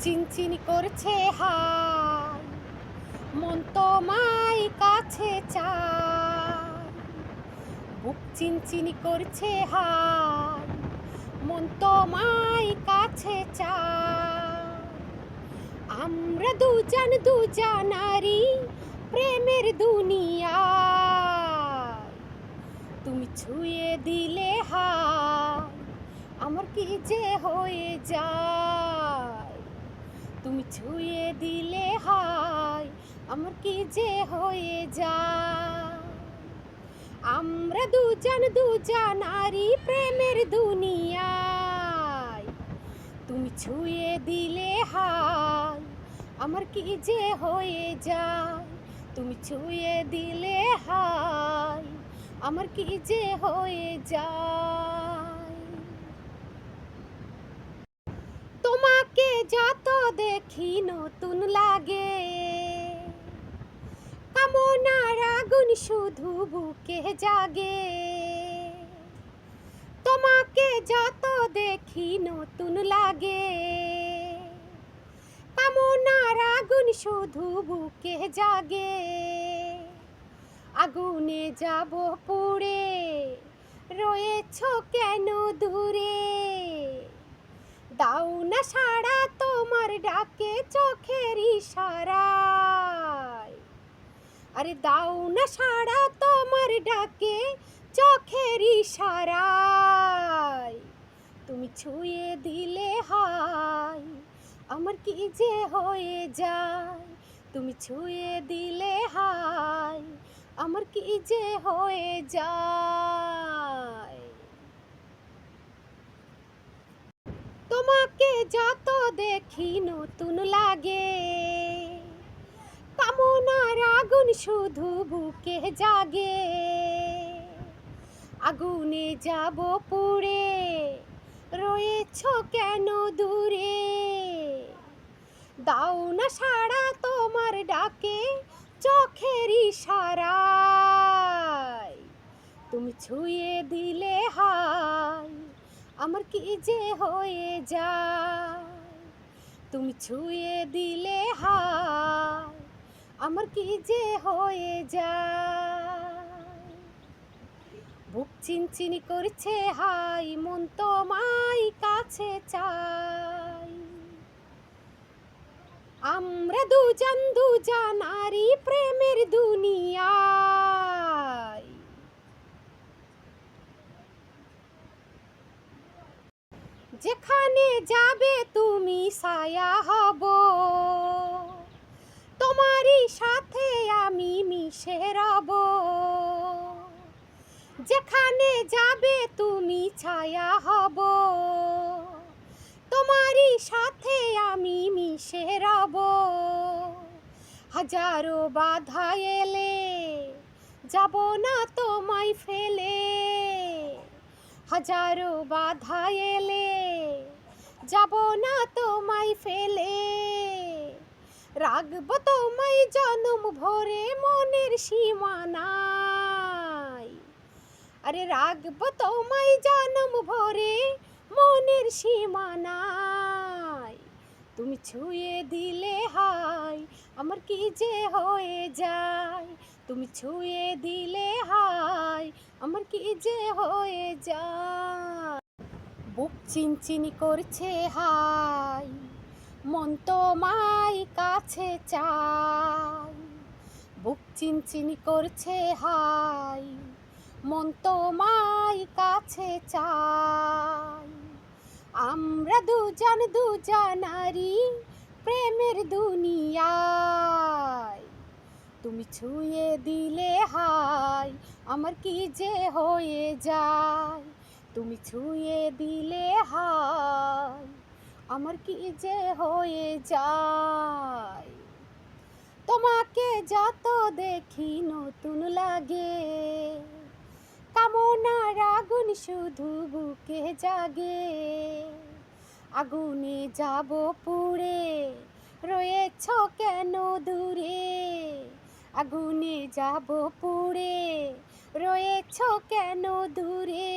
চিনচিনি করছে হাই, মন তোমায় কাছে চায়। বুক চিনচিনি করছে হাই, মন তোমায় কাছে চায়। আমরা দুজন দুজনারই প্রেমের দুনিয়ায়। তুমি ছুঁয়ে দিলে হাই, আমার কি যে হয়ে যায়। তুমি ছুঁয়ে দিলে হাই, আমার কি যে হয়ে যায়। আমরা দুজন দুজনারই প্রেমের দুনিয়ায়। তুমি ছুঁয়ে দিলে হাই, আমার কি যে হয়ে যায়। তুমি ছুঁয়ে দিলে হাই, আমার কি যে হয়ে যায়। তোমাকে যত দেখি নতুন লাগে, কামনার আগুন শুধু বুকে জাগে। তোমাকে যত দেখি নতুন লাগে, কামনার আগুন শুধু বুকে জাগে। আগুনে যাব পুড়ে, রয়েছ কেন দূরে। দাও না সাড়া তোমার ডাকে চোখের ইশারায়। আরে দাও না সাড়া তোমার ডাকে চোখের ইশারায়। তুমি ছুঁয়ে দিলে হাই, আমার কি যে হয়ে যায়। তুমি ছুঁয়ে দিলে হাই, আমার কি যে হয়ে যায়। তোমাকে যত দেখি নতুন লাগে, কামনার আগুন শুধু বুকে জাগে। আগুনে যাব পুড়ে, রয়েছ কেন দূরে। দাও না সাড়া তোমার ডাকে চোখের ইশারায়। তুমি ছুঁয়ে দিলে হাই, আমার কি যে হয়ে যায়। তুমি ছুঁয়ে দিলে হাই, আমার কি যে হয়ে যায়। বুক চিনচিনি করছে হাই, মন তোমায় কাছে চাই। আমরা দুজন দুজনারই প্রেমের দুনিয়ায়। যেখানে যাবে তুমি ছায়া হব, তোমারই সাথে আমি মিশে রব। যেখানে যাবে তুমি ছায়া হব, তোমারই সাথে আমি মিশে রব। হাজারো বাধা এলে যাব না তোমায় ফেলে। হাজারো বাধা এলে যাব না তোমায় ফেলে। রাখবো তোমায় জনম ভরে মনের সীমানায়। আরে রাখবো তোমায় জনম ভরে মনের সীমানায়। তুমি ছুঁয়ে দিলে হাই, আমার কি যে হয়ে যায়। তুমি ছুঁয়ে দিলে হাই, আমার কি যে হয়ে যায়। বুক চিনচিনি করছে হাই, মন তোমায় কাছে চাই। বুক চিনচিনি করছে হাই, মন তোমায় কাছে চাই। আমরা দুজন দুজনারই প্রেমের দুনিয়ায়। তুমি ছুঁয়ে দিলে হাই, আমার কি যে হয়ে যায়। তুমি ছুঁয়ে দিলে হাই, আমার কি যে হয়ে যায়। তোমাকে যত দেখি নতুন লাগে, কামনার আগুন শুধু বুকে জাগে। আগুনে যাব পুড়ে, রয়েছ কেন দূরে। আগুনে যাব পুড়ে, রয়েছ কেন দূরে।